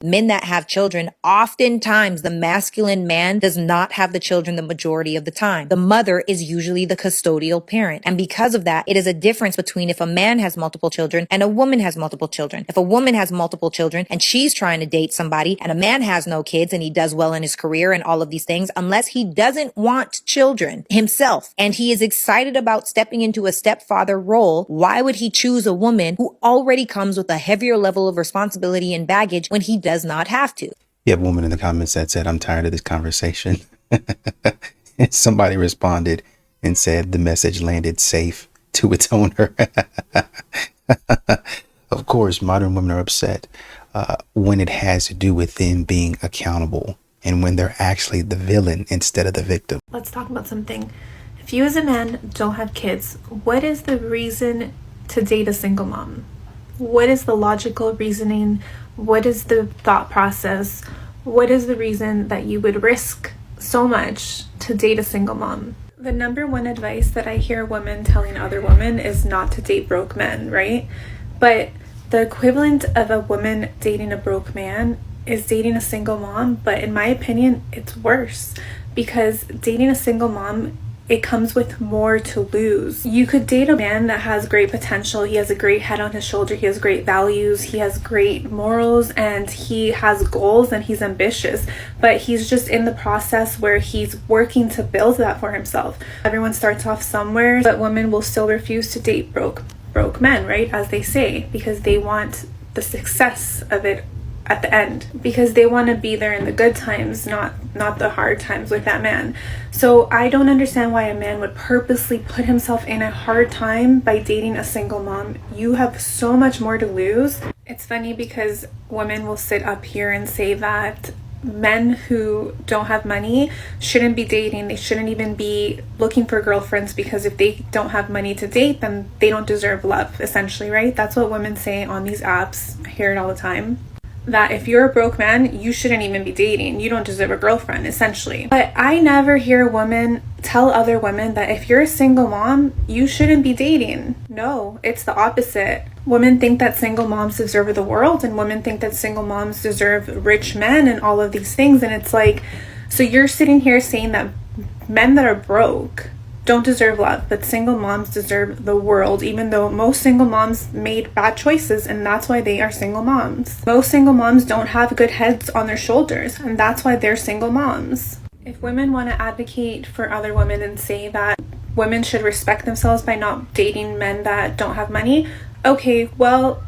Men that have children, oftentimes the masculine man does not have the children the majority of the time. The mother is usually the custodial parent. And because of that, it is a difference between if a man has multiple children and a woman has multiple children. If a woman has multiple children and she's trying to date somebody and a man has no kids and he does well in his career and all of these things, unless he doesn't want children himself and he is excited about stepping into a stepfather role, why would he choose a woman who already comes with a heavier level of responsibility and baggage when he does not have to? You have a woman in the comments that said, "I'm tired of this conversation." And somebody responded and said the message landed safe to its owner. Of course, modern women are upset when it has to do with them being accountable and when they're actually the villain instead of the victim. Let's talk about something. If you as a man don't have kids, what is the reason to date a single mom? What is the logical reasoning? What is the thought process? What is the reason that you would risk so much to date a single mom? The number one advice that I hear women telling other women is not to date broke men, right? But the equivalent of a woman dating a broke man is dating a single mom, but in my opinion, it's worse because dating a single mom, it comes with more to lose. You could date a man that has great potential. He has a great head on his shoulder. He has great values. He has great morals and he has goals and he's ambitious, but he's just in the process where he's working to build that for himself. Everyone starts off somewhere, but women will still refuse to date broke men, right? As they say, because they want the success of it at the end, because they want to be there in the good times, not the hard times with that man. So I don't understand why a man would purposely put himself in a hard time by dating a single mom. You have so much more to lose. It's funny because women will sit up here and say that men who don't have money shouldn't be dating. They shouldn't even be looking for girlfriends because if they don't have money to date, then they don't deserve love, essentially, right? That's what women say on these apps. I hear it all the time. That if you're a broke man, you shouldn't even be dating. You don't deserve a girlfriend, essentially. But I never hear women tell other women that if you're a single mom, you shouldn't be dating. No, it's the opposite. Women think that single moms deserve the world, and women think that single moms deserve rich men and all of these things. And it's like, so you're sitting here saying that men that are broke don't deserve love, but single moms deserve the world, even though most single moms made bad choices and that's why they are single moms. Most single moms don't have good heads on their shoulders and that's why they're single moms. If women want to advocate for other women and say that women should respect themselves by not dating men that don't have money, okay, well,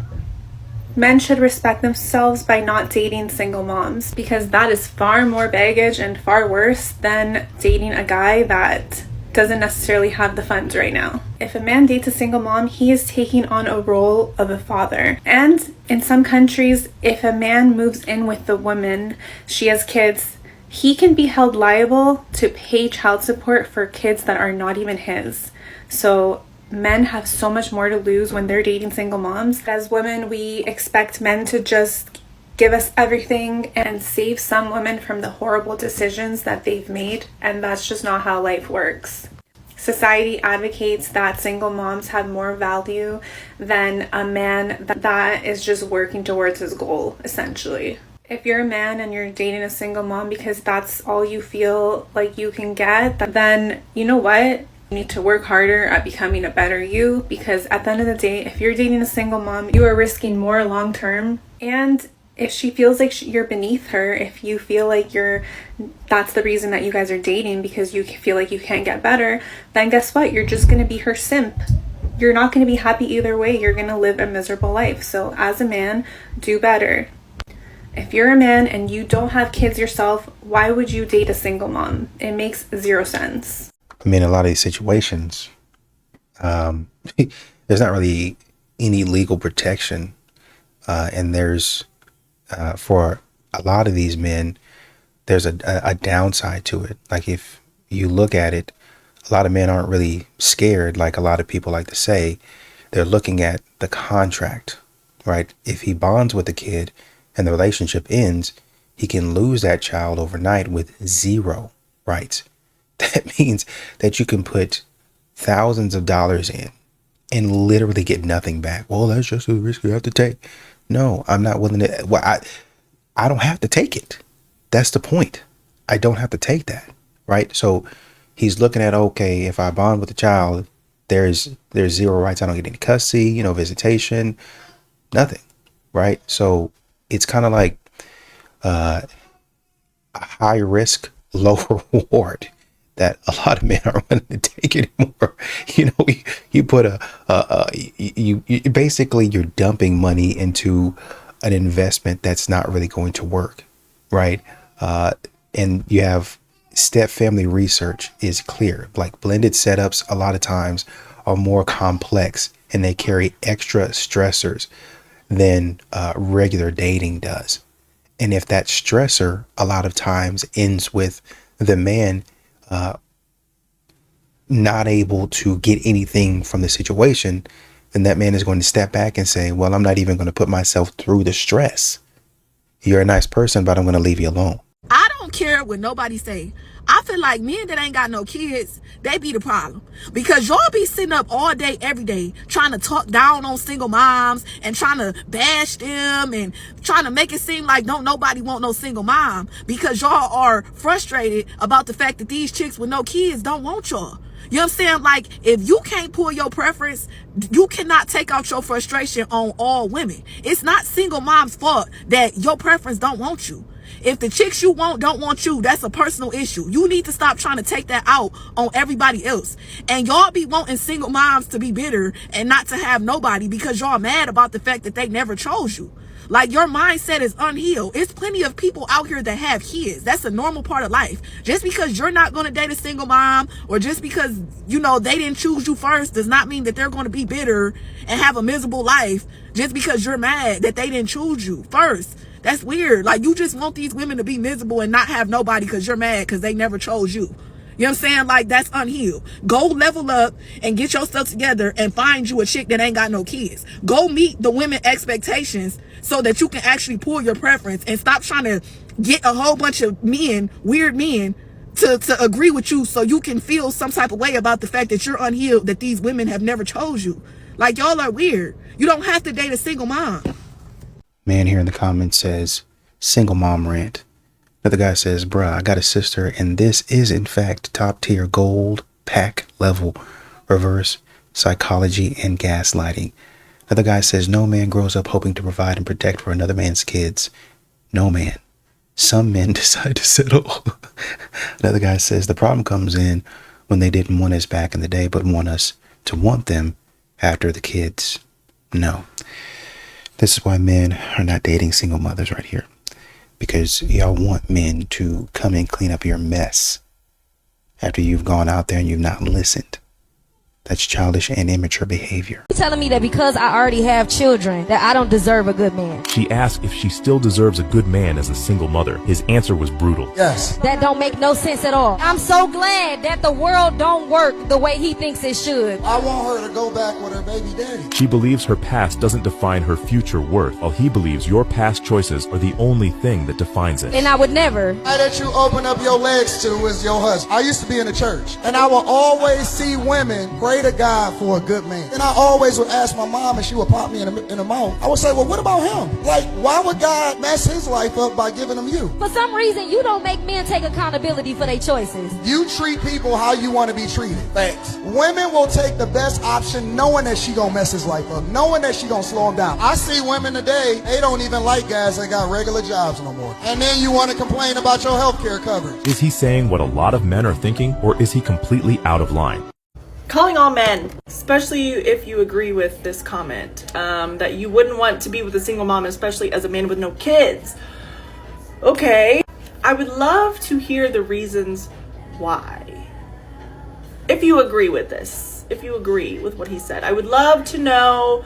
men should respect themselves by not dating single moms, because that is far more baggage and far worse than dating a guy that doesn't necessarily have the funds right now. If a man dates a single mom, he is taking on a role of a father. And in some countries, if a man moves in with the woman, she has kids, he can be held liable to pay child support for kids that are not even his. So men have so much more to lose when they're dating single moms. As women, we expect men to just give us everything and save some women from the horrible decisions that they've made, and that's just not how life works. Society advocates that single moms have more value than a man that is just working towards his goal, essentially. If you're a man and you're dating a single mom because that's all you feel like you can get, then you know what? You need to work harder at becoming a better you, because at the end of the day, if you're dating a single mom, you are risking more long term. And if she feels like you're beneath her, if you feel like that's the reason that you guys are dating because you feel like you can't get better, then guess what? You're just going to be her simp. You're not going to be happy either way. You're going to live a miserable life. So as a man, do better. If you're a man and you don't have kids yourself, why would you date a single mom? It makes zero sense. I mean, a lot of these situations, there's not really any legal protection. And there's, for a lot of these men, there's a downside to it. Like if you look at it, a lot of men aren't really scared, like a lot of people like to say. They're looking at the contract, right? If he bonds with the kid and the relationship ends, he can lose that child overnight with zero rights. That means that you can put thousands of dollars in and literally get nothing back. Well, that's just a risk you have to take. No, I'm not willing to. I don't have to take it. That's the point. I don't have to take that, right? So he's looking at, okay, if I bond with the child, there's zero rights. I don't get any custody, visitation, nothing, right? So it's kind of like a high risk, low reward that a lot of men aren't willing to take anymore. You put you basically you're dumping money into an investment that's not really going to work, right? And you have step family research is clear. Like blended setups a lot of times are more complex and they carry extra stressors than regular dating does. And if that stressor a lot of times ends with the man not able to get anything from the situation, then that man is going to step back and say, well, I'm not even going to put myself through the stress. You're a nice person, but I'm going to leave you alone. I don't care what nobody say. I feel like men that ain't got no kids, they be the problem. Because y'all be sitting up all day, every day, trying to talk down on single moms and trying to bash them and trying to make it seem like don't nobody want no single mom because y'all are frustrated about the fact that these chicks with no kids don't want y'all. You know what I'm saying? Like, if you can't pull your preference, you cannot take out your frustration on all women. It's not single mom's fault that your preference don't want you. If the chicks you want don't want you, that's a personal issue. You need to stop trying to take that out on everybody else. And y'all be wanting single moms to be bitter and not to have nobody because y'all mad about the fact that they never chose you. Like, your mindset is unhealed. It's plenty of people out here that have kids. That's a normal part of life. Just because you're not going to date a single mom or just because, they didn't choose you first does not mean that they're going to be bitter and have a miserable life just because you're mad that they didn't choose you first. That's weird. Like, you just want these women to be miserable and not have nobody because you're mad because they never chose you. You know what I'm saying? Like, that's unhealed. Go level up and get your stuff together and find you a chick that ain't got no kids. Go meet the women expectations so that you can actually pull your preference and stop trying to get a whole bunch of men, weird men, to agree with you so you can feel some type of way about the fact that you're unhealed, that these women have never chose you. Like, y'all are weird. You don't have to date a single mom. Man here in the comments says, single mom rant. Another guy says, bruh, I got a sister, and this is, in fact, top tier gold pack level reverse psychology and gaslighting. Another guy says, no man grows up hoping to provide and protect for another man's kids. No man. Some men decide to settle. Another guy says, the problem comes in when they didn't want us back in the day, but want us to want them after the kids. No. This is why men are not dating single mothers right here. Because y'all want men to come and clean up your mess after you've gone out there and you've not listened. That's childish and immature behavior. You're telling me that because I already have children that I don't deserve a good man. She asked if she still deserves a good man as a single mother. His answer was brutal. Yes. That don't make no sense at all. I'm so glad that the world don't work the way he thinks it should. I want her to go back with her baby daddy. She believes her past doesn't define her future worth, while he believes your past choices are the only thing that defines it. And I would never. That you open up your legs to is your husband. I used to be in the church, and I will always see women pray to God for a good man. And I always would ask my mom, and she would pop me in the mouth. I would say, well, what about him? Like, why would God mess his life up by giving him you? For some reason, you don't make men take accountability for their choices. You treat people how you want to be treated. Facts. Women will take the best option knowing that she gonna mess his life up, knowing that she gonna slow him down. I see women today, they don't even like guys that got regular jobs no more. And then you want to complain about your health care coverage. Is he saying what a lot of men are thinking, or is he completely out of line? Calling all men, especially if you agree with this comment, that you wouldn't want to be with a single mom, especially as a man with no kids. Okay, I would love to hear the reasons why. If you agree with this, if you agree with what he said, I would love to know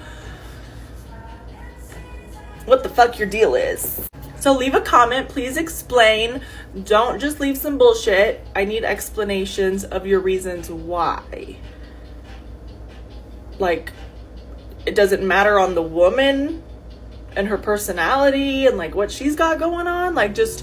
what the fuck your deal is. So leave a comment, please explain. Don't just leave some bullshit. I need explanations of your reasons why. Like, it doesn't matter on the woman and her personality and like what she's got going on. Like, just,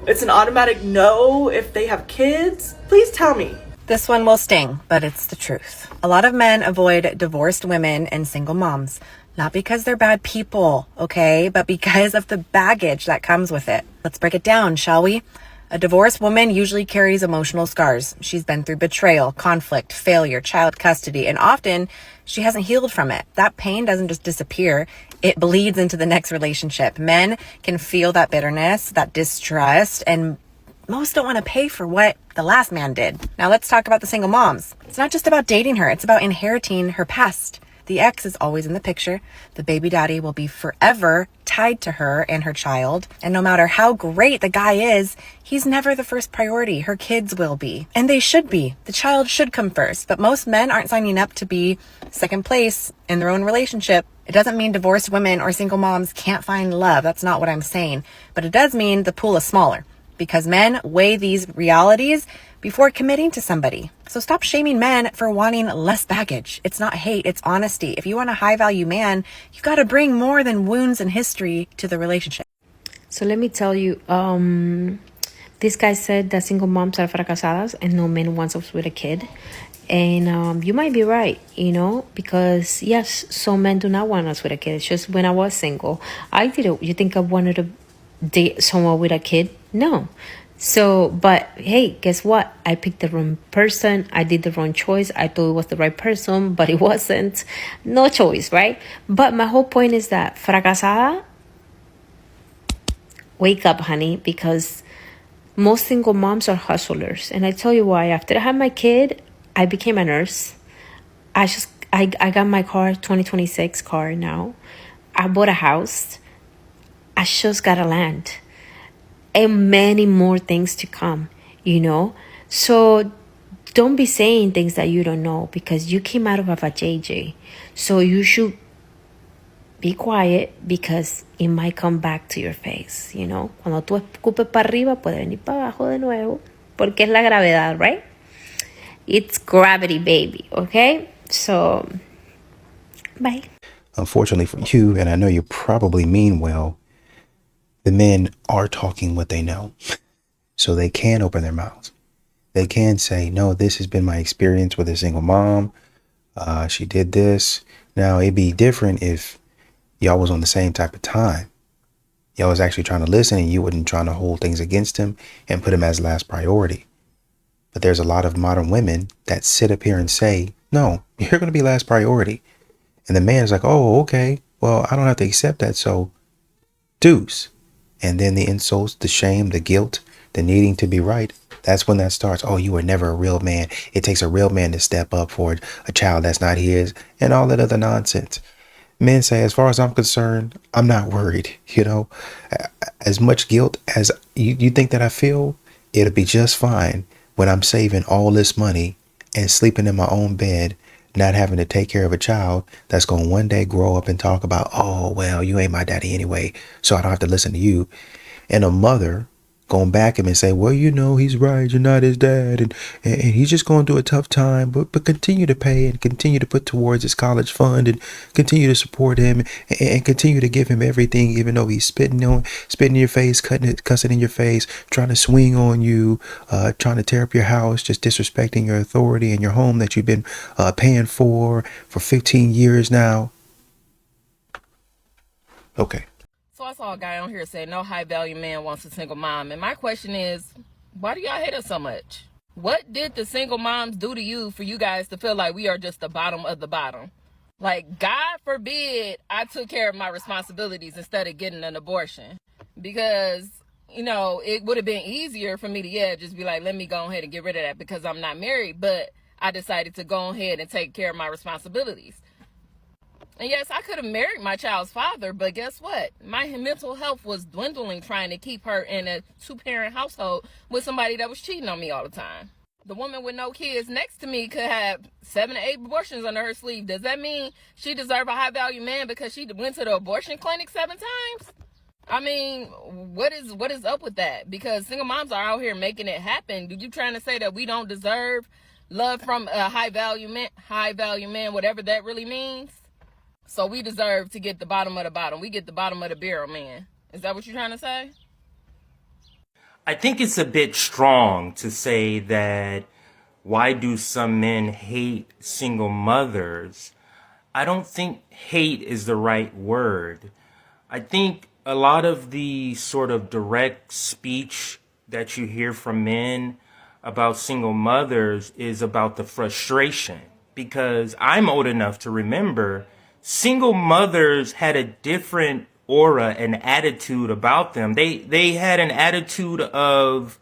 it's an automatic no if they have kids. Please tell me. This one will sting, but it's the truth. A lot of men avoid divorced women and single moms Not because they're bad people, okay? But because of the baggage that comes with it. Let's break it down, shall we? A divorced woman usually carries emotional scars. She's been through betrayal, conflict, failure, child custody, and often she hasn't healed from it. That pain doesn't just disappear. It bleeds into the next relationship. Men can feel that bitterness, that distrust, and most don't want to pay for what the last man did. Now let's talk about the single moms. It's not just about dating her. It's about inheriting her past. The ex is always in the picture. The baby daddy will be forever tied to her and her child. And no matter how great the guy is, he's never the first priority. Her kids will be. And they should be. The child should come first. But most men aren't signing up to be second place in their own relationship. It doesn't mean divorced women or single moms can't find love. That's not what I'm saying. But it does mean the pool is smaller, because men weigh these realities before committing to somebody. So stop shaming men for wanting less baggage. It's not hate, it's honesty. If you want a high value man, you got to bring more than wounds and history to the relationship. So let me tell you, this guy said that single moms are fracasadas and no man wants us with a kid. And you might be right, because yes, some men do not want us with a kid. It's just when I was single, I did it. You think I wanted to date someone with a kid? No. So, but hey, guess what? I picked the wrong person. I did the wrong choice. I thought it was the right person, but it wasn't. No choice, right? But my whole point is that fracasada, wake up, honey, because most single moms are hustlers. And I tell you why. After I had my kid, I became a nurse. I got my car, 2026 car now. I bought a house. I just got a land. And many more things to come, So don't be saying things that you don't know, because you came out of a JJ. So you should be quiet, because it might come back to your face, Cuando tú escupes para arriba, puede venir para abajo de nuevo, porque es la gravedad, right? It's gravity, baby, okay? So, bye. Unfortunately for you, and I know you probably mean well, the men are talking what they know. So they can open their mouths. They can say, no, this has been my experience with a single mom. She did this. Now, it'd be different if y'all was on the same type of time. Y'all was actually trying to listen, and you wasn't trying to hold things against him and put him as last priority. But there's a lot of modern women that sit up here and say, no, you're going to be last priority. And the man is like, oh, okay, well, I don't have to accept that. So deuce. And then the insults, the shame, the guilt, the needing to be right. That's when that starts. Oh, you were never a real man. It takes a real man to step up for a child that's not his, and all that other nonsense. Men say, as far as I'm concerned, I'm not worried. As much guilt as you think that I feel, it'll be just fine when I'm saving all this money and sleeping in my own bed, not having to take care of a child that's going to one day grow up and talk about, oh, well, you ain't my daddy anyway, so I don't have to listen to you. And a mother going back at him and say, well, he's right, you're not his dad, and he's just going through a tough time, but continue to pay and continue to put towards his college fund and continue to support him and continue to give him everything, even though he's spitting in your face, cussing in your face, trying to swing on you, trying to tear up your house, just disrespecting your authority and your home that you've been paying for 15 years now. Okay. So I saw a guy on here say no high value man wants a single mom. And my question is, why do y'all hate us so much? What did the single moms do to you for you guys to feel like we are just the bottom of the bottom? Like, God forbid I took care of my responsibilities instead of getting an abortion. Because, it would have been easier for me to, just be like, let me go ahead and get rid of that because I'm not married. But I decided to go ahead and take care of my responsibilities. And yes, I could have married my child's father, but guess what? My mental health was dwindling trying to keep her in a 2-parent household with somebody that was cheating on me all the time. The woman with no kids next to me could have 7 to 8 abortions under her sleeve. Does that mean she deserves a high-value man because she went to the abortion clinic 7 times? I mean, what is up with that? Because single moms are out here making it happen. You trying to say that we don't deserve love from a high-value man, whatever that really means? So we deserve to get the bottom of the bottom. We get the bottom of the barrel, man. Is that what you're trying to say? I think it's a bit strong to say that why do some men hate single mothers? I don't think hate is the right word. I think a lot of the sort of direct speech that you hear from men about single mothers is about the frustration. Because I'm old enough to remember single mothers had a different aura and attitude about them. They had an attitude of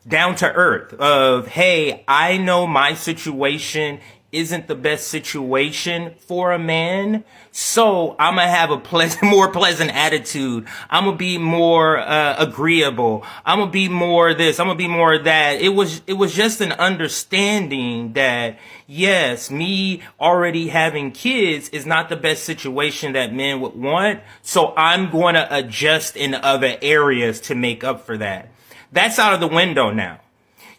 down to earth, of, hey, I know my situation isn't the best situation for a man, so I'm gonna have a more pleasant attitude. I'm gonna be more agreeable. I'm gonna be more this. I'm gonna be more that. It was just an understanding that yes, me already having kids is not the best situation that men would want, so I'm going to adjust in other areas to make up for that. That's out of the window now.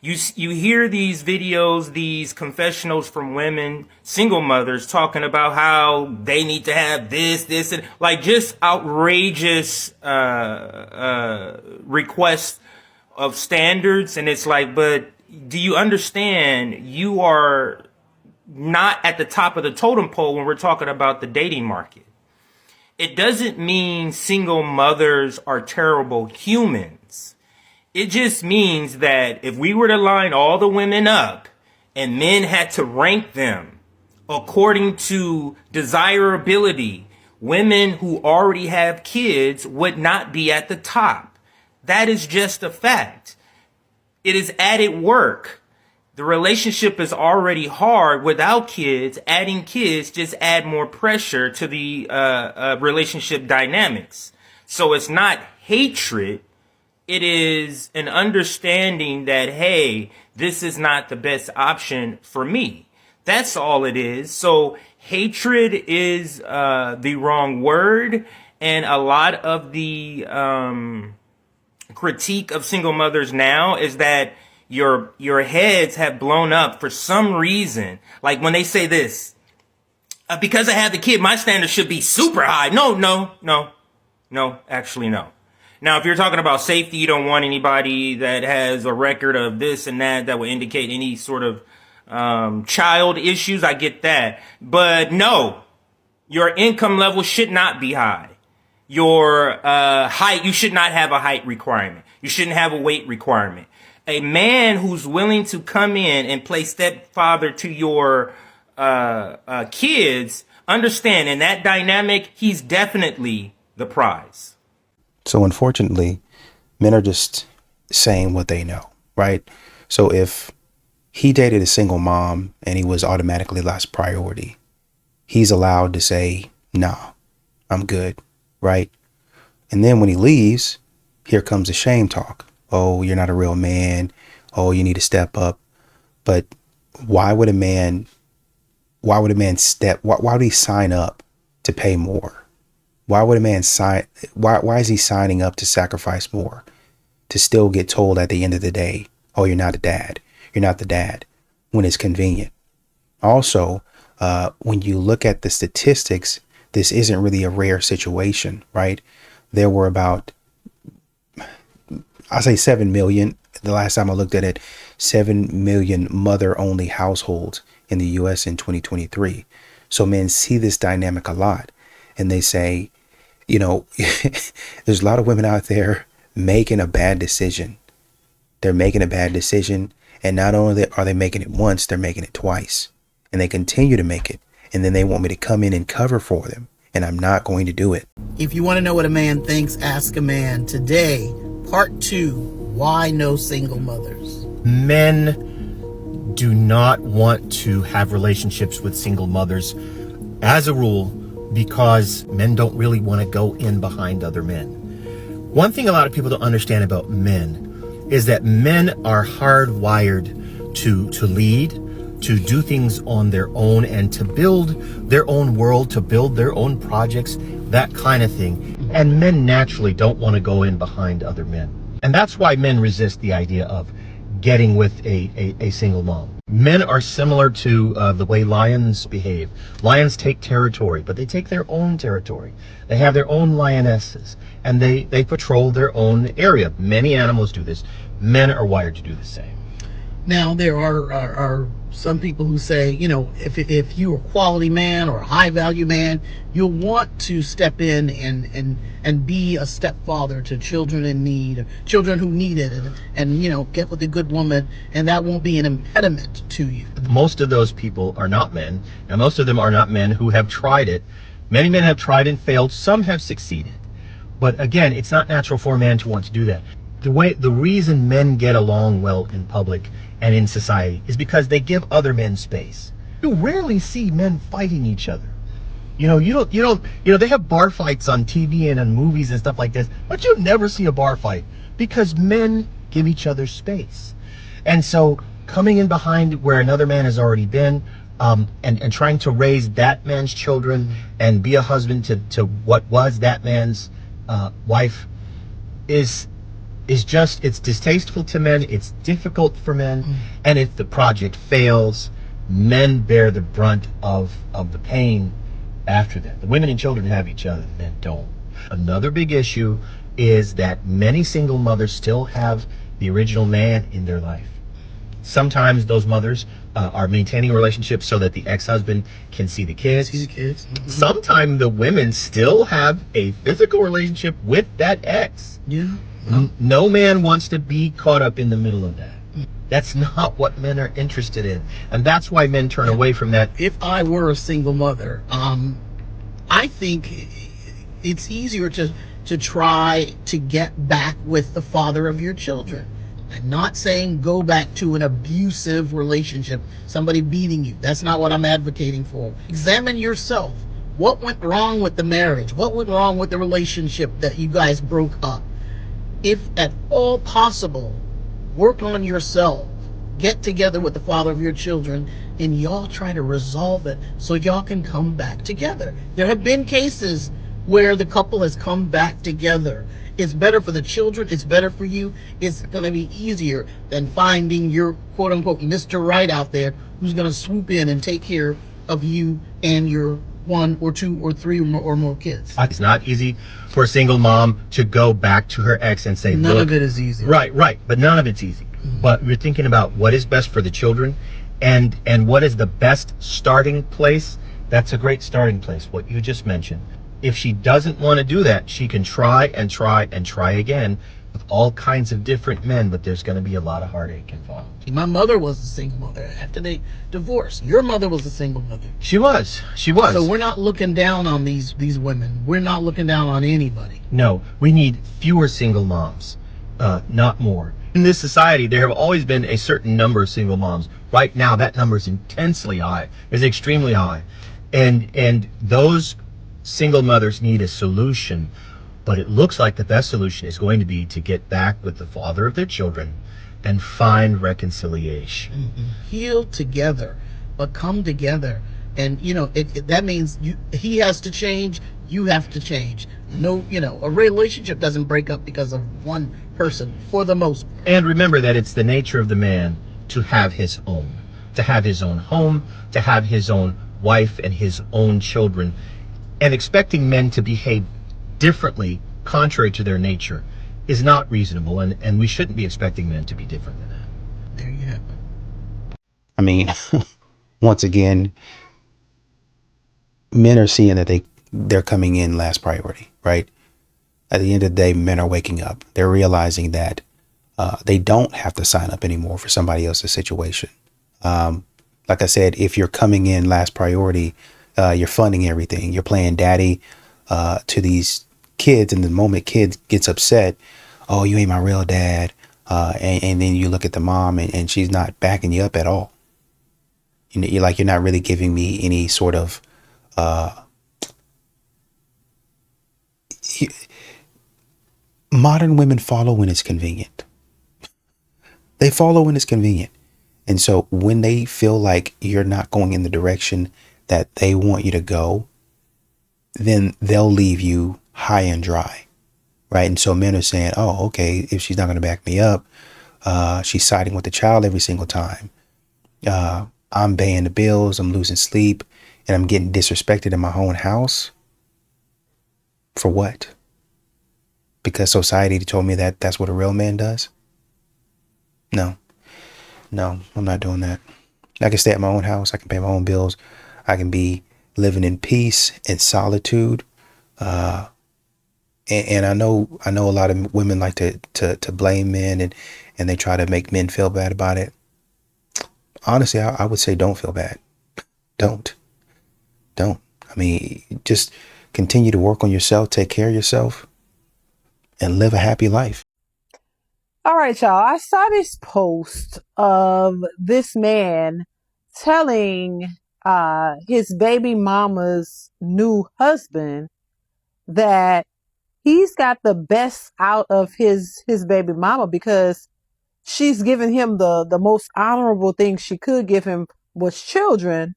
You hear these videos, these confessionals from women, single mothers, talking about how they need to have this, and like just outrageous requests of standards. And it's like, but do you understand you are not at the top of the totem pole when we're talking about the dating market? It doesn't mean single mothers are terrible humans. It just means that if we were to line all the women up and men had to rank them according to desirability, women who already have kids would not be at the top. That is just a fact. It is added work. The relationship is already hard without kids. Adding kids just add more pressure to the relationship dynamics. So it's not hatred. It is an understanding that, hey, this is not the best option for me. That's all it is. So hatred is the wrong word. And a lot of the critique of single mothers now is that your heads have blown up for some reason. Like when they say this, because I have the kid, my standards should be super high. No, actually no. Now, if you're talking about safety, you don't want anybody that has a record of this and that would indicate any sort of child issues. I get that. But no, your income level should not be high. Your height, you should not have a height requirement. You shouldn't have a weight requirement. A man who's willing to come in and play stepfather to your kids, understand in that dynamic, he's definitely the prize. So unfortunately, men are just saying what they know, right? So if he dated a single mom and he was automatically last priority, he's allowed to say, nah, I'm good, right? And then when he leaves, here comes the shame talk. Oh, you're not a real man. Oh, you need to step up. But why would a man why would he sign up to pay more? Why would a man why is he signing up to sacrifice more? To still get told at the end of the day, oh, you're not a dad. You're not the dad, when it's convenient. Also, when you look at the statistics, this isn't really a rare situation, right? There were about, I'll say 7 million. The last time I looked at it, 7 million mother-only households in the U.S. in 2023. So men see this dynamic a lot. And they say, you know, there's a lot of women out there making a bad decision. They're making a bad decision. And not only are they making it once, they're making it twice. And they continue to make it. And then they want me to come in and cover for them. And I'm not going to do it. If you want to know what a man thinks, ask a man. Today, part 2, why no single mothers? Men do not want to have relationships with single mothers as a rule because men don't really want to go in behind other men. One thing a lot of people don't understand about men is that men are hardwired to lead, to do things on their own, and to build their own world, to build their own projects, that kind of thing. And men naturally don't want to go in behind other men. And that's why men resist the idea of getting with a single mom. Men are similar to the way lions behave. Lions take territory, but they take their own territory. They have their own lionesses, and they patrol their own area. Many animals do this. Men are wired to do the same. Now there are some people who say, you know, if you're a quality man or a high value man, you'll want to step in and be a stepfather to children in need, children who need it, and you know, get with a good woman, and that won't be an impediment to you. Most of those people are not men, and most of them are not men who have tried it. Many men have tried and failed. Some have succeeded. But again, it's not natural for a man to want to do that. The reason men get along well in public and in society is because they give other men space. You rarely see men fighting each other. They have bar fights on TV and in movies and stuff like this, but you never see a bar fight because men give each other space. And so coming in behind where another man has already been, and trying to raise that man's children and be a husband to what was that man's wife it's distasteful to men, it's difficult for men, and if the project fails, men bear the brunt of the pain after that. The women and children have each other, the men don't. Another big issue is that many single mothers still have the original man in their life. Sometimes those mothers are maintaining relationships so that the ex-husband can see the kids. Sometimes the women still have a physical relationship with that ex. Yeah. No man wants to be caught up in the middle of that. That's not what men are interested in. And that's why men turn away from that. If I were a single mother, I think it's easier to try to get back with the father of your children. I'm not saying go back to an abusive relationship, somebody beating you. That's not what I'm advocating for. Examine yourself. What went wrong with the marriage? What went wrong with the relationship that you guys broke up? If at all possible, work on yourself. Get together with the father of your children and y'all try to resolve it so y'all can come back together. There have been cases where the couple has come back together. It's better for the children. It's better for you. It's going to be easier than finding your quote unquote Mr. Right out there who's going to swoop in and take care of you and your one or two or three or more kids. It's not easy for a single mom to go back to her ex and say, none of it is easy. Right, but none of it's easy. But we're thinking about what is best for the children and what is the best starting place. That's a great starting place, what you just mentioned. If she doesn't want to do that, she can try and try and try again with all kinds of different men, but there's going to be a lot of heartache involved. My mother was a single mother after they divorced. Your mother was a single mother. She was. So we're not looking down on these women. We're not looking down on anybody. No, we need fewer single moms, not more. In this society, there have always been a certain number of single moms. Right now, that number is intensely high. It's extremely high. And those single mothers need a solution, but it looks like the best solution is going to be to get back with the father of their children and find reconciliation. Heal together, but come together. And that means he has to change, you have to change. No, a relationship doesn't break up because of one person for the most part. And remember that it's the nature of the man to have his own home, to have his own wife and his own children. And expecting men to behave differently, contrary to their nature, is not reasonable, and we shouldn't be expecting men to be different than that. There you have it. I mean, once again, men are seeing that they're coming in last priority, right? At the end of the day, men are waking up. They're realizing that they don't have to sign up anymore for somebody else's situation. Like I said, if you're coming in last priority, you're funding everything. You're playing daddy to these kids, and the moment kid gets upset, oh, you ain't my real dad. And then you look at the mom and she's not backing you up at all. You're like, you're not really giving me any sort of modern women follow when it's convenient. They follow when it's convenient. And so when they feel like you're not going in the direction that they want you to go, then they'll leave you high and dry. Right. And so men are saying, oh, okay, if she's not going to back me up, she's siding with the child every single time. I'm paying the bills. I'm losing sleep and I'm getting disrespected in my own house. For what? Because society told me that that's what a real man does? No. No, I'm not doing that. I can stay at my own house. I can pay my own bills. I can be living in peace and solitude. And I know a lot of women like to blame men, and they try to make men feel bad about it. Honestly, I would say don't feel bad. Don't. Don't. I mean, just continue to work on yourself, take care of yourself, and live a happy life. All right, y'all. I saw this post of this man telling his baby mama's new husband that he's got the best out of his baby mama because she's given him the most honorable thing she could give him was children.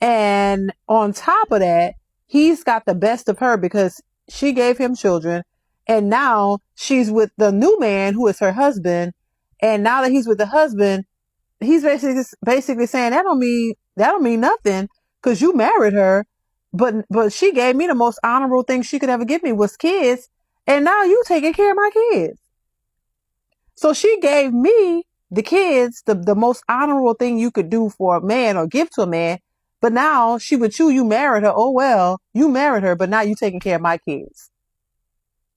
And on top of that, he's got the best of her because she gave him children. And now she's with the new man who is her husband. And now that he's with the husband, he's basically saying that don't mean nothing because you married her. But she gave me the most honorable thing she could ever give me was kids. And now you taking care of my kids. So she gave me the kids, the most honorable thing you could do for a man or give to a man. But now she with you married her. Oh, well, you married her, but now you taking care of my kids.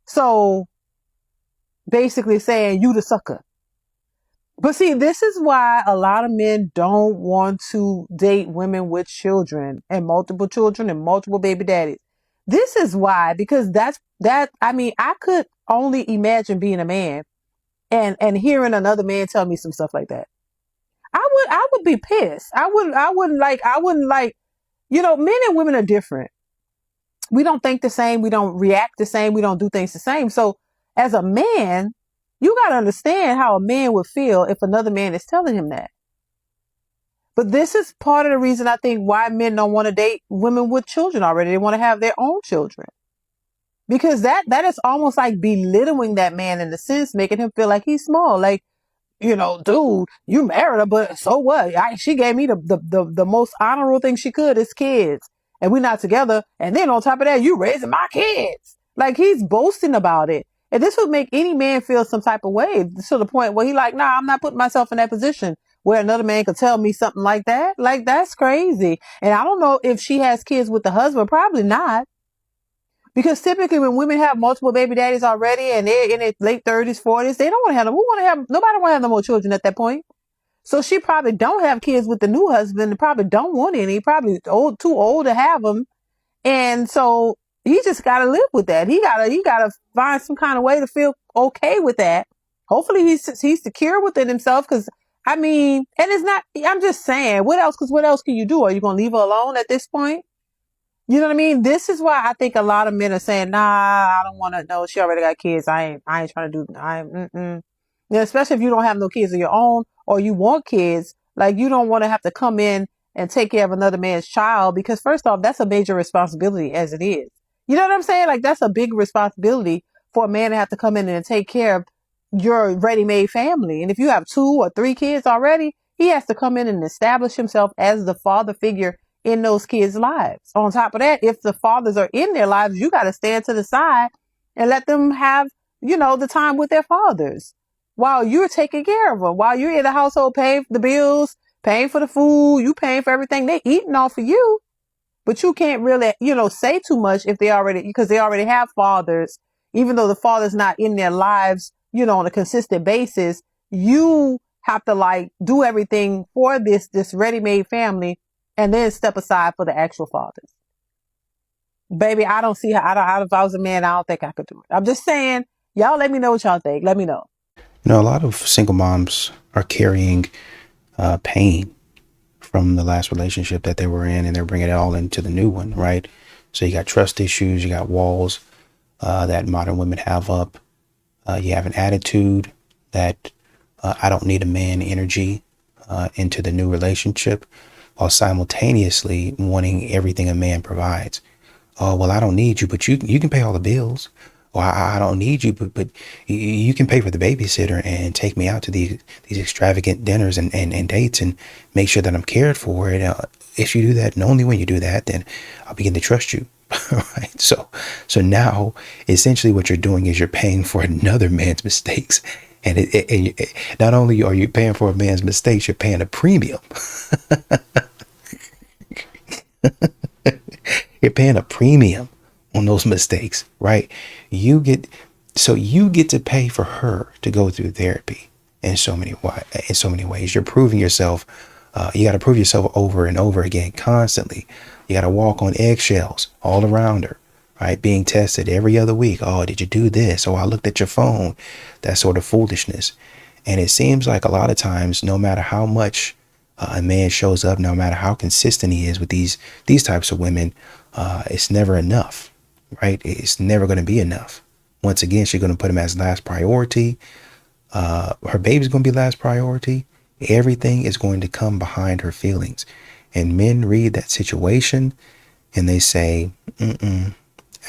So basically saying you the sucker. But see, this is why a lot of men don't want to date women with children and multiple baby daddies. This is why, because I could only imagine being a man and hearing another man tell me some stuff like that. I would be pissed. I wouldn't like, men and women are different. We don't think the same. We don't react the same. We don't do things the same. So as a man, you got to understand how a man would feel if another man is telling him that. But this is part of the reason I think why men don't want to date women with children already. They want to have their own children. Because that is almost like belittling that man in a sense, making him feel like he's small. Like, dude, you married her, but so what? She gave me the most honorable thing she could is kids. And we're not together. And then on top of that, you raising my kids. Like he's boasting about it. And this would make any man feel some type of way to the point where he like, nah, I'm not putting myself in that position where another man could tell me something like that. Like that's crazy. And I don't know if she has kids with the husband. Probably not. Because typically when women have multiple baby daddies already and they're in their late 30s, 40s, they don't want to have them. Nobody want to have no more children at that point. So she probably don't have kids with the new husband and probably don't want any. Probably too old to have them. And so he just got to live with that. He gotta find some kind of way to feel okay with that. Hopefully he's secure within himself. Cause and it's not, I'm just saying, what else can you do? Are you going to leave her alone at this point? You know what I mean? This is why I think a lot of men are saying, nah, I don't want to know. She already got kids. I ain't trying to do, especially if you don't have no kids of your own or you want kids, like you don't want to have to come in and take care of another man's child because first off, that's a major responsibility as it is. You know what I'm saying? Like that's a big responsibility for a man to have to come in and take care of your ready-made family. And if you have 2 or 3 kids already, he has to come in and establish himself as the father figure in those kids' lives. On top of that, if the fathers are in their lives, you got to stand to the side and let them have, the time with their fathers while you're taking care of them, while you're in the household paying for the bills, paying for the food, you paying for everything. They eating off of you, but you can't really, say too much because they already have fathers, even though the father's not in their lives, on a consistent basis. You have to do everything for this ready-made family and then step aside for the actual fathers. Baby, I don't see how, if I was a man, I don't think I could do it. I'm just saying, y'all let me know what y'all think. Let me know. A lot of single moms are carrying pain from the last relationship that they were in, and they're bringing it all into the new one, right? So you got trust issues, you got walls that modern women have up. You have an attitude that I don't need a man energy into the new relationship, while simultaneously wanting everything a man provides. Oh, well, I don't need you, but you can pay all the bills. Or I don't need you, but you can pay for the babysitter and take me out to these extravagant dinners and dates and make sure that I'm cared for. And if you do that, and only when you do that, then I'll begin to trust you. Right? So now, essentially what you're doing is you're paying for another man's mistakes And not only are you paying for a man's mistakes, you're paying a premium. You're paying a premium on those mistakes, right? You get to pay for her to go through therapy in so many ways. You're proving yourself. You got to prove yourself over and over again, constantly. You got to walk on eggshells all around her, right? Being tested every other week. Oh, did you do this? Oh, I looked at your phone. That sort of foolishness. And it seems like a lot of times, no matter how much a man shows up, no matter how consistent he is with these types of women, it's never enough, right? It's never going to be enough. Once again, she's going to put him as last priority. Her baby's going to be last priority. Everything is going to come behind her feelings. And men read that situation and they say,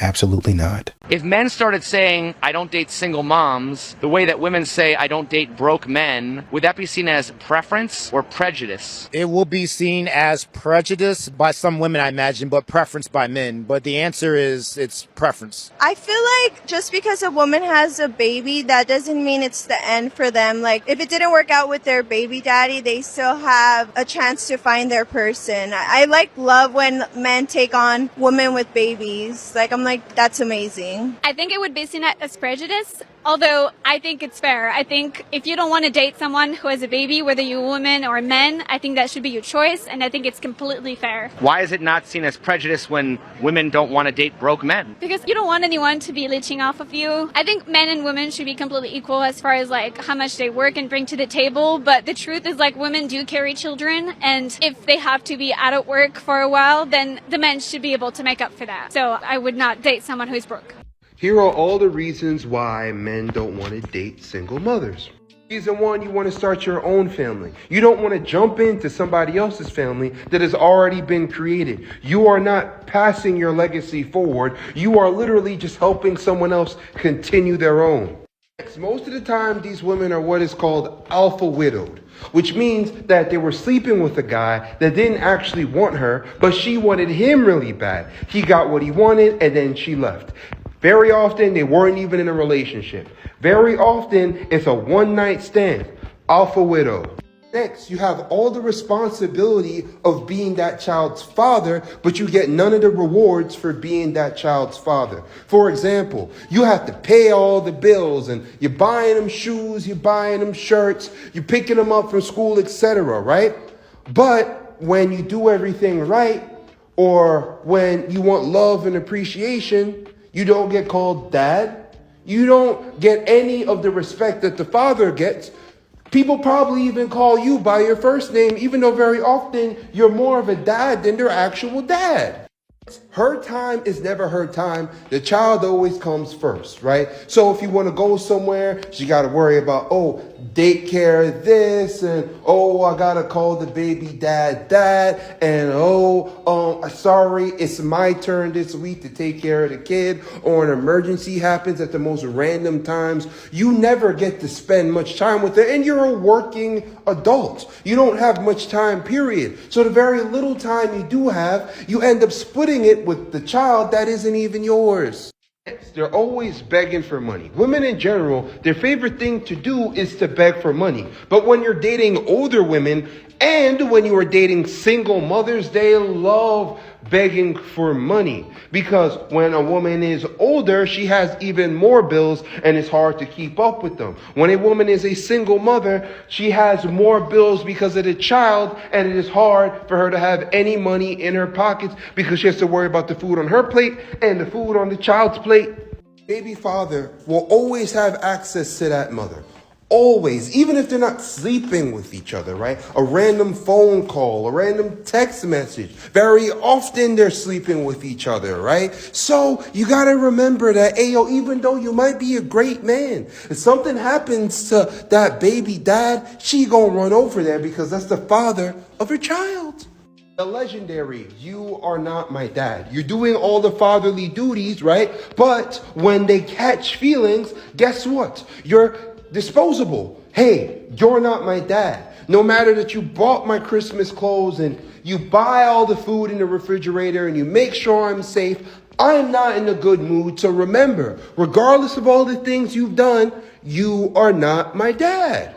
absolutely not. If men started saying, I don't date single moms, the way that women say, I don't date broke men, would that be seen as preference or prejudice? It will be seen as prejudice by some women, I imagine, but preference by men. But the answer is it's preference. I feel like just because a woman has a baby, that doesn't mean it's the end for them. Like, if it didn't work out with their baby daddy, they still have a chance to find their person. I love when men take on women with babies. Like, I'm like, that's amazing. I think it would be seen as prejudice, although I think it's fair. I think if you don't want to date someone who has a baby, whether you're a woman or a man, I think that should be your choice, and I think it's completely fair. Why is it not seen as prejudice when women don't want to date broke men? Because you don't want anyone to be leeching off of you. I think men and women should be completely equal as far as like how much they work and bring to the table, but the truth is like women do carry children, and if they have to be out of work for a while, then the men should be able to make up for that. So I would not date someone who's broke. Here are all the reasons why men don't want to date single mothers. Reason one, you want to start your own family. You don't want to jump into somebody else's family that has already been created. You are not passing your legacy forward. You are literally just helping someone else continue their own. Next, most of the time, these women are what is called alpha widowed, which means that they were sleeping with a guy that didn't actually want her, but she wanted him really bad. He got what he wanted, and then she left. Very often, they weren't even in a relationship. Very often, it's a one-night stand. Alpha widow. Next, you have all the responsibility of being that child's father, but you get none of the rewards for being that child's father. For example, you have to pay all the bills, and you're buying them shoes, you're buying them shirts, you're picking them up from school, etc., right? But when you do everything right, or when you want love and appreciation, you don't get called dad. You don't get any of the respect that the father gets. People probably even call you by your first name, even though very often you're more of a dad than their actual dad. Her time is never her time. The child always comes first, right? So if you want to go somewhere, she got to worry about, daycare this, and I got to call the baby dad, and sorry, it's my turn this week to take care of the kid, or an emergency happens at the most random times. You never get to spend much time with her, and you're a working adult. You don't have much time, period. So the very little time you do have, you end up splitting it with the child that isn't even yours. They're always begging for money. Women in general, their favorite thing to do is to beg for money. But when you're dating older women and when you are dating single mothers, they love begging for money. Because when a woman is older, she has even more bills and it's hard to keep up with them. When a woman is a single mother, she has more bills because of the child, and it is hard for her to have any money in her pockets because she has to worry about the food on her plate and the food on the child's plate. Baby father will always have access to that mother. Always, even if they're not sleeping with each other, right? A random phone call, a random text message. Very often they're sleeping with each other, right? So you got to remember that, even though you might be a great man, if something happens to that baby dad, she gonna run over there because that's the father of her child. The legendary, you are not my dad. You're doing all the fatherly duties, right? But when they catch feelings, guess what? You're disposable. Hey, you're not my dad. No matter that you bought my Christmas clothes and you buy all the food in the refrigerator and you make sure I'm safe, I'm not in a good mood. So remember, regardless of all the things you've done, you are not my dad.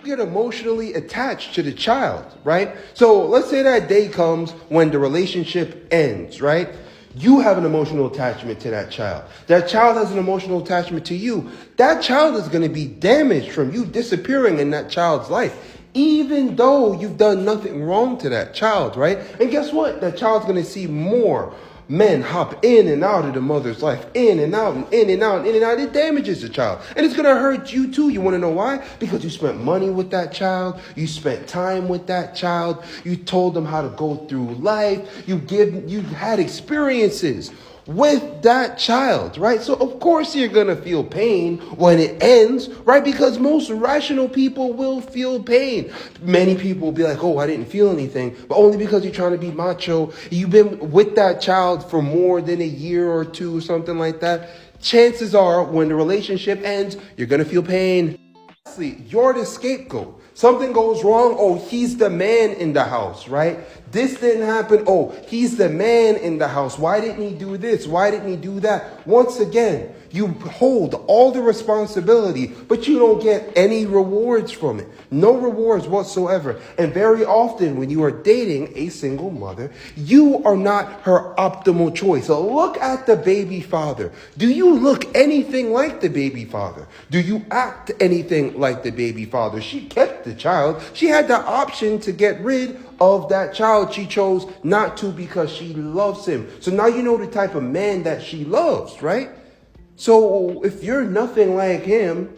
You get emotionally attached to the child, right? So let's say that day comes when the relationship ends, right? You have an emotional attachment to that child. That child has an emotional attachment to you. That child is going to be damaged from you disappearing in that child's life, even though you've done nothing wrong to that child, right? And guess what? That child's going to see more men hop in and out of the mother's life, in and out, and in and out, and in and out. It damages the child. And it's going to hurt you too. You want to know why? Because you spent money with that child. You spent time with that child. You told them how to go through life. You had experiences with that child, right? So of course you're gonna feel pain when it ends, right? Because most rational people will feel pain. Many people will be like, oh, I didn't feel anything, but only because you're trying to be macho. You've been with that child for more than a year or two or something like that. Chances are when the relationship ends, you're gonna feel pain. Lastly, you're the scapegoat. Something goes wrong. Oh, he's the man in the house, right? This didn't happen. Oh, he's the man in the house. Why didn't he do this? Why didn't he do that? Once again, you hold all the responsibility, but you don't get any rewards from it. No rewards whatsoever. And very often when you are dating a single mother, you are not her optimal choice. So look at the baby father. Do you look anything like the baby father? Do you act anything like the baby father? She kept the child. She had the option to get rid of that child. She chose not to because she loves him. So now you know the type of man that she loves, right? So if you're nothing like him,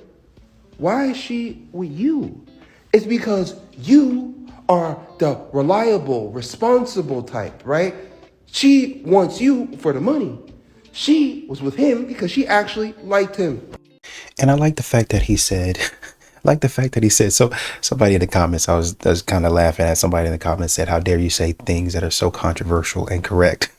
why is she with you? It's because you are the reliable, responsible type, right? She wants you for the money. She was with him because she actually liked him. And I like the fact that he said, so somebody in the comments, I was kind of laughing at somebody in the comments said, how dare you say things that are so controversial and correct?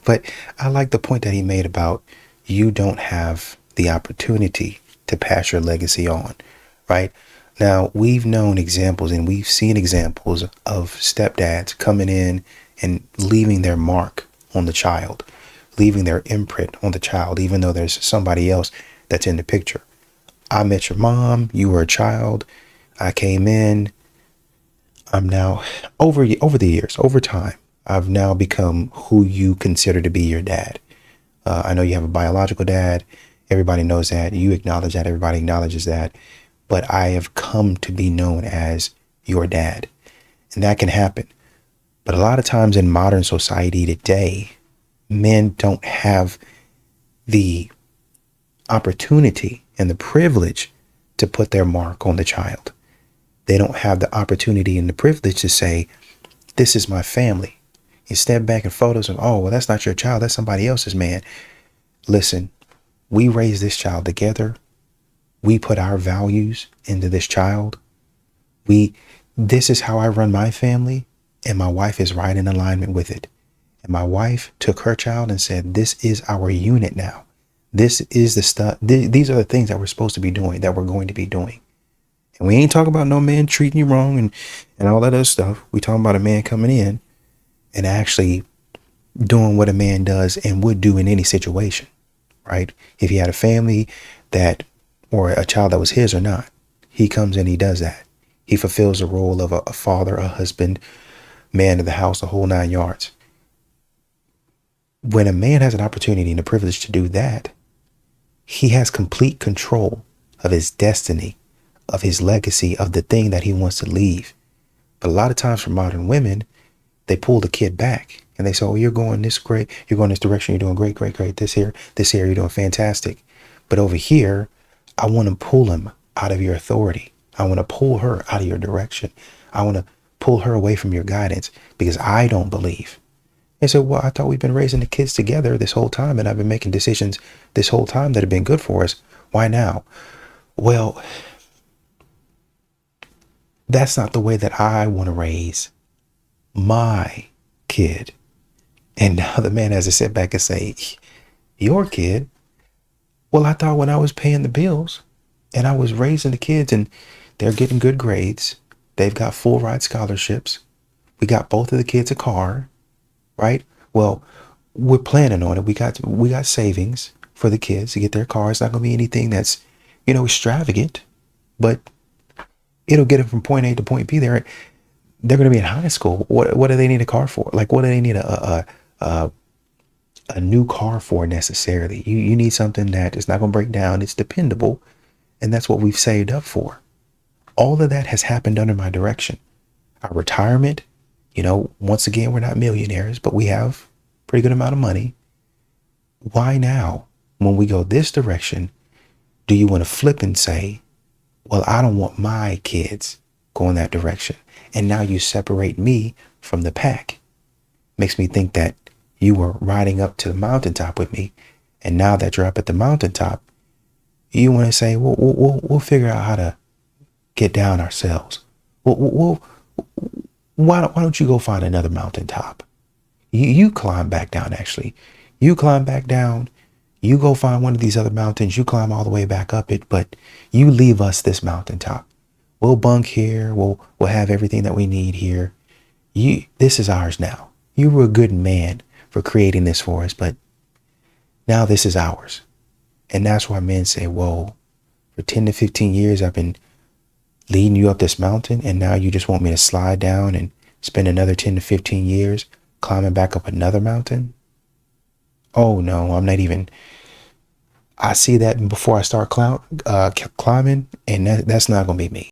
But I like the point that he made about you don't have the opportunity to pass your legacy on, right? Now, we've known examples and we've seen examples of stepdads coming in and leaving their mark on the child, leaving their imprint on the child, even though there's somebody else that's in the picture. I met your mom, you were a child, I came in, I'm now, over the years, over time, I've now become who you consider to be your dad. I know you have a biological dad. Everybody knows that. You acknowledge that. Everybody acknowledges that. But I have come to be known as your dad. And that can happen. But a lot of times in modern society today, men don't have the opportunity and the privilege to put their mark on the child. They don't have the opportunity and the privilege to say, this is my family. You step back in photos of, oh, well, that's not your child. That's somebody else's man. Listen, we raised this child together. We put our values into this child. This is how I run my family. And my wife is right in alignment with it. And my wife took her child and said, this is our unit now. This is the stuff. These are the things that we're supposed to be doing, that we're going to be doing. And we ain't talking about no man treating you wrong and all that other stuff. We talking about a man coming in and actually doing what a man does and would do in any situation, right? If he had a family or a child that was his or not, he comes in, he does that. He fulfills the role of a father, a husband, man of the house, the whole 9 yards. When a man has an opportunity and the privilege to do that, he has complete control of his destiny, of his legacy, of the thing that he wants to leave. But a lot of times for modern women, they pull the kid back and they say, oh, you're going this great. You're going this direction. You're doing great, great, great. This here, you're doing fantastic. But over here, I want to pull him out of your authority. I want to pull her out of your direction. I want to pull her away from your guidance because I don't believe. They said, well, I thought we've been raising the kids together this whole time and I've been making decisions this whole time that have been good for us. Why now? Well, that's not the way that I want to raise my kid. And now the man has to sit back and say, your kid? Well, I thought when I was paying the bills and I was raising the kids and they're getting good grades, they've got full ride scholarships. We got both of the kids a car, right? Well, we're planning on it. We got savings for the kids to get their car. It's not going to be anything that's extravagant, but it'll get them from point A to point B. They're going to be in high school. What do they need a car for? Like, what do they need a new car for necessarily? You need something that is not going to break down. It's dependable, and that's what we've saved up for. All of that has happened under my direction. Our retirement, once again, we're not millionaires, but we have a pretty good amount of money. Why now, when we go this direction, do you want to flip and say, well, I don't want my kids going that direction? And now you separate me from the pack. Makes me think that you were riding up to the mountaintop with me, and now that you're up at the mountaintop, you want to say, well, we'll figure out how to get down ourselves. Why don't you go find another mountaintop? You climb back down, actually. You climb back down. You go find one of these other mountains. You climb all the way back up it, but you leave us this mountaintop. We'll bunk here. We'll have everything that we need here. This is ours now. You were a good man for creating this for us, but now this is ours. And that's why men say, whoa, for 10 to 15 years, I've been leading you up this mountain, and now you just want me to slide down and spend another 10 to 15 years climbing back up another mountain? Oh no, I'm not even. I see that before I start climbing, and that's not gonna be me.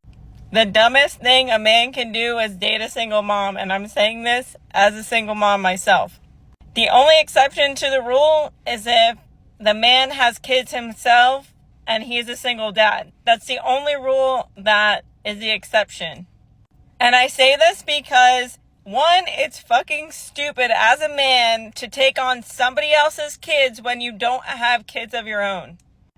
The dumbest thing a man can do is date a single mom, and I'm saying this as a single mom myself. The only exception to the rule is if the man has kids himself and he's a single dad. That's the only rule that is the exception. And I say this because, one, it's fucking stupid as a man to take on somebody else's kids when you don't have kids of your own.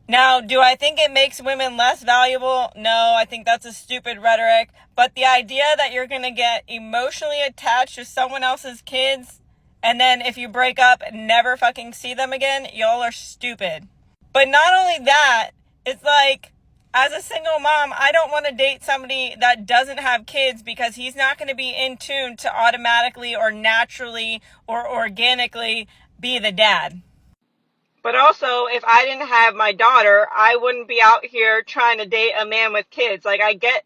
Now, do I think it makes women less valuable? No, I think that's a stupid rhetoric. But the idea that you're going to get emotionally attached to someone else's kids, and then if you break up, never fucking see them again, y'all are stupid. But not only that, it's like, as a single mom, I don't want to date somebody that doesn't have kids because he's not going to be in tune to automatically or naturally or organically be the dad. But also, if I didn't have my daughter, I wouldn't be out here trying to date a man with kids. Like, I get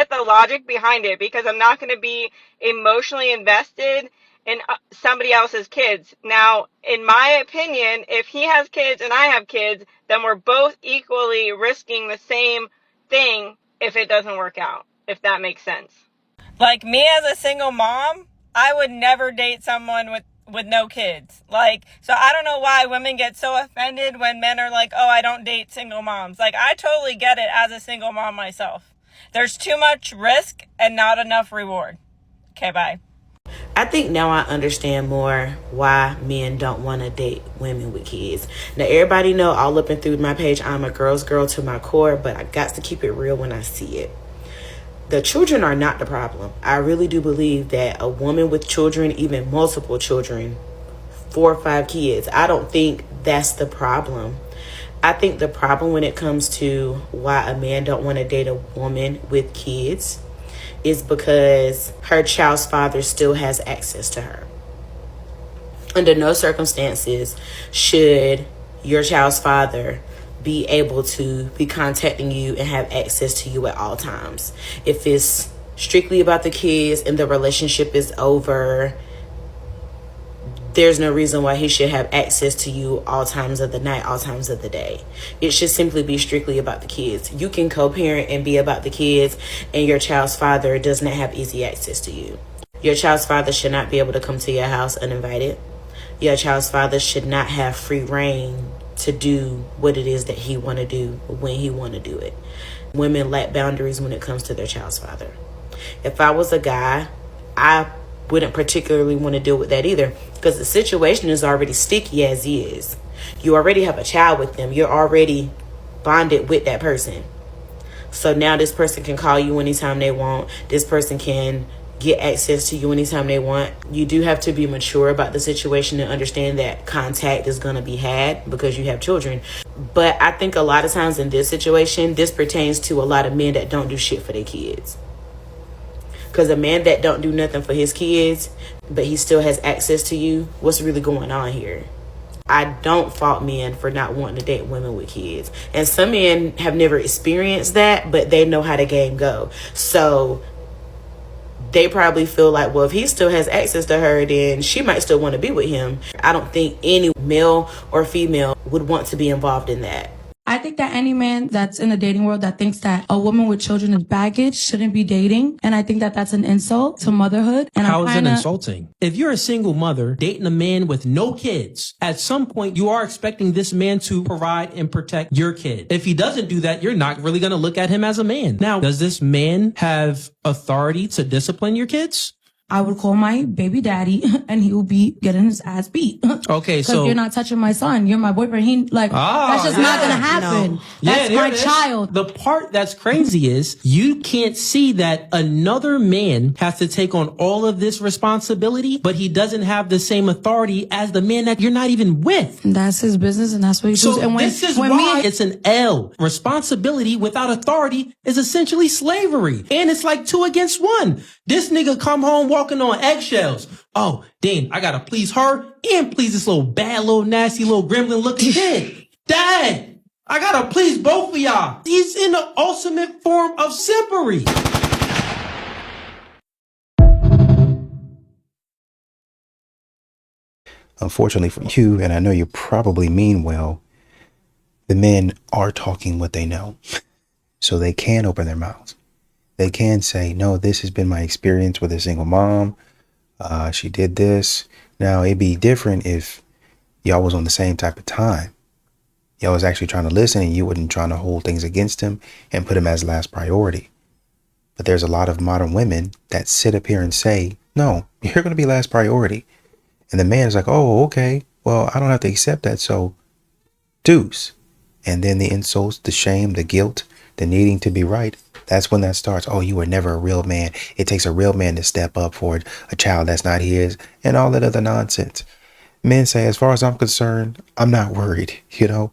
the logic behind it because I'm not going to be emotionally invested in somebody else's kids. Now, in my opinion, if he has kids and I have kids, then we're both equally risking the same thing if it doesn't work out, if that makes sense. Like, me as a single mom, I would never date someone with no kids. Like, so I don't know why women get so offended when men are like, oh, I don't date single moms. Like, I totally get it as a single mom myself. There's too much risk and not enough reward. Okay, bye. I think now I understand more why men don't want to date women with kids. Now, everybody know all up and through my page, I'm a girl's girl to my core, but I got to keep it real when I see it. The children are not the problem. I really do believe that a woman with children, even multiple children, 4 or 5 kids, I don't think that's the problem. I think the problem when it comes to why a man don't want to date a woman with kids is because her child's father still has access to her. Under no circumstances should your child's father be able to be contacting you and have access to you at all times. If it's strictly about the kids and the relationship is over, there's no reason why he should have access to you all times of the night, all times of the day. It should simply be strictly about the kids. You can co-parent and be about the kids, and your child's father does not have easy access to you. Your child's father should not be able to come to your house uninvited. Your child's father should not have free reign to do what it is that he want to do when he want to do it. Women lack boundaries when it comes to their child's father. If I was a guy, I wouldn't particularly want to deal with that either, because the situation is already sticky as is. You already have a child with them. You're already bonded with that person. So now this person can call you anytime they want. This person can get access to you anytime they want. You do have to be mature about the situation and understand that contact is going to be had because you have children. But I think a lot of times in this situation, this pertains to a lot of men that don't do shit for their kids. Because a man that don't do nothing for his kids, but he still has access to you, what's really going on here? I don't fault men for not wanting to date women with kids. And some men have never experienced that, but they know how the game go. So they probably feel like, well, if he still has access to her, then she might still want to be with him. I don't think any male or female would want to be involved in that. I think that any man that's in the dating world that thinks that a woman with children is baggage shouldn't be dating. And I think that that's an insult to motherhood. And How is it insulting? If you're a single mother dating a man with no kids, at some point you are expecting this man to provide and protect your kid. If he doesn't do that, you're not really going to look at him as a man. Now, does this man have authority to discipline your kids? I would call my baby daddy and he would be getting his ass beat. Okay, Because so you're not touching my son. You're my boyfriend. That's just not going to happen. No. That's there my it is. child. The part that's crazy is you can't see that another man has to take on all of this responsibility, but he doesn't have the same authority as the man that you're not even with. That's his business and that's what he So does. And this is why it's an L. Responsibility without authority is essentially slavery. And it's like 2 against 1. This nigga come home walking on eggshells. Oh, damn, I gotta please her and please this little bad, little nasty, little gremlin looking kid. Dad, I gotta please both of y'all. He's in the ultimate form of simpery. Unfortunately for you, and I know you probably mean well, the men are talking what they know. So they can open their mouths. They can say, no, this has been my experience with a single mom. She did this. Now, it'd be different if y'all was on the same type of time. Y'all was actually trying to listen and you wasn't trying to hold things against him and put him as last priority. But there's a lot of modern women that sit up here and say, no, you're going to be last priority. And the man is like, oh, okay, well, I don't have to accept that. So deuce. And then the insults, the shame, the guilt, the needing to be right. That's when that starts. Oh, you were never a real man. It takes a real man to step up for a child that's not his and all that other nonsense. Men say, as far as I'm concerned, I'm not worried. You know,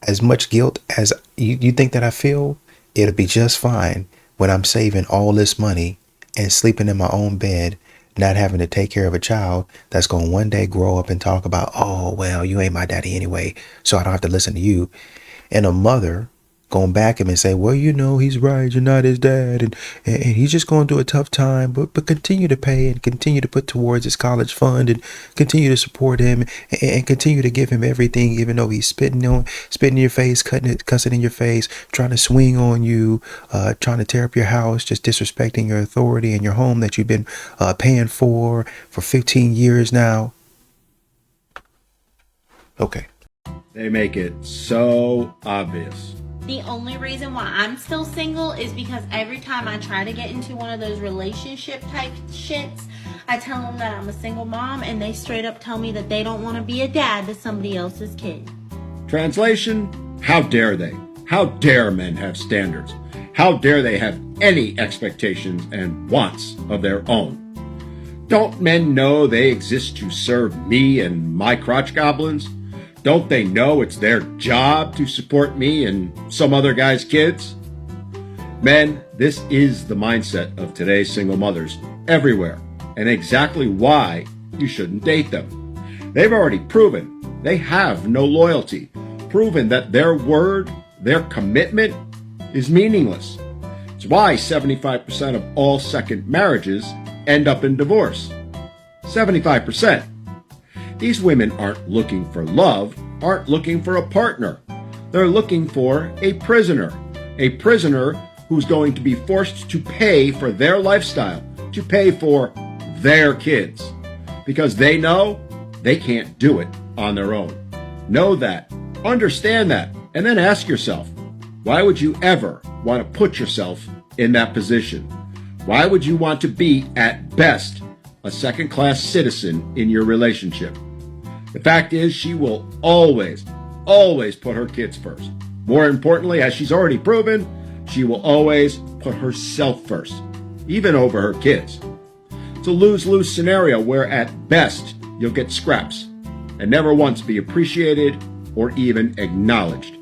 as much guilt as you think that I feel, it'll be just fine when I'm saving all this money and sleeping in my own bed, not having to take care of a child that's going to one day grow up and talk about, oh, well, you ain't my daddy anyway, so I don't have to listen to you. And a mother going back at him and say, well, you know, he's right. You're not his dad. And he's just going through a tough time. But continue to pay and continue to put towards his college fund and continue to support him and continue to give him everything, even though he's spitting in your face, cussing in your face, trying to swing on you, trying to tear up your house, just disrespecting your authority and your home that you've been paying for 15 years now. Okay. They make it so obvious. The only reason why I'm still single is because every time I try to get into one of those relationship type shits, I tell them that I'm a single mom and they straight up tell me that they don't want to be a dad to somebody else's kid. Translation, how dare they? How dare men have standards? How dare they have any expectations and wants of their own? Don't men know they exist to serve me and my crotch goblins? Don't they know it's their job to support me and some other guy's kids? Men, this is the mindset of today's single mothers everywhere, and exactly why you shouldn't date them. They've already proven they have no loyalty, proven that their word, their commitment is meaningless. It's why 75% of all second marriages end up in divorce. 75%. These women aren't looking for love, aren't looking for a partner. They're looking for a prisoner who's going to be forced to pay for their lifestyle, to pay for their kids, because they know they can't do it on their own. Know that, understand that, and then ask yourself, why would you ever want to put yourself in that position? Why would you want to be, at best, a second-class citizen in your relationship? The fact is, she will always put her kids first. More importantly, as she's already proven, she will always put herself first, even over her kids. It's a lose-lose scenario where at best you'll get scraps and never once be appreciated or even acknowledged.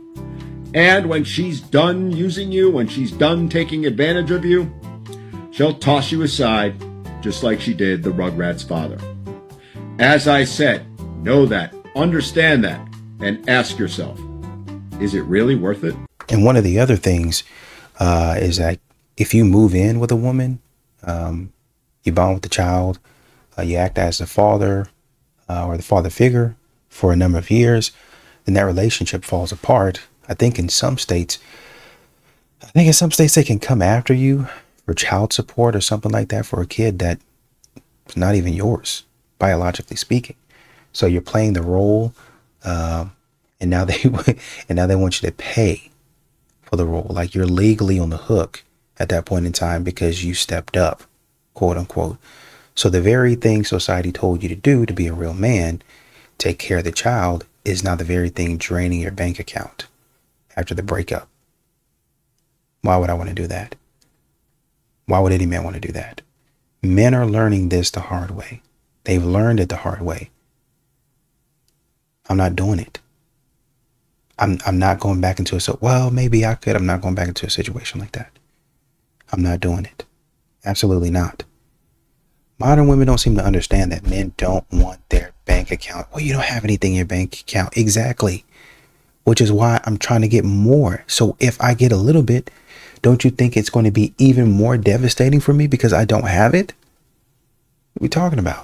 And when she's done using you, when she's done taking advantage of you, she'll toss you aside just like she did the Rugrats' father. As I said, know that, Understand that and ask yourself, is it really worth it? And one of the other things is that if you move in with a woman, you bond with the child, you act as the father or the father figure for a number of years, then that relationship falls apart. I think in some states they can come after you for child support or something like that for a kid that's not even yours, biologically speaking. So you're playing the role, and now they want you to pay for the role. Like you're legally on the hook at that point in time because you stepped up, quote unquote. So the very thing society told you to do to be a real man, take care of the child, is now the very thing draining your bank account after the breakup. Why would I want to do that? Why would any man want to do that? Men are learning this the hard way. They've learned it the hard way. I'm not doing it. I'm not going back into well, maybe I could. I'm not going back into a situation like that. I'm not doing it. Absolutely not. Modern women don't seem to understand that men don't want their bank account. Well, you don't have anything in your bank account. Exactly. Which is why I'm trying to get more. So if I get a little bit, don't you think it's going to be even more devastating for me because I don't have it? What are we talking about?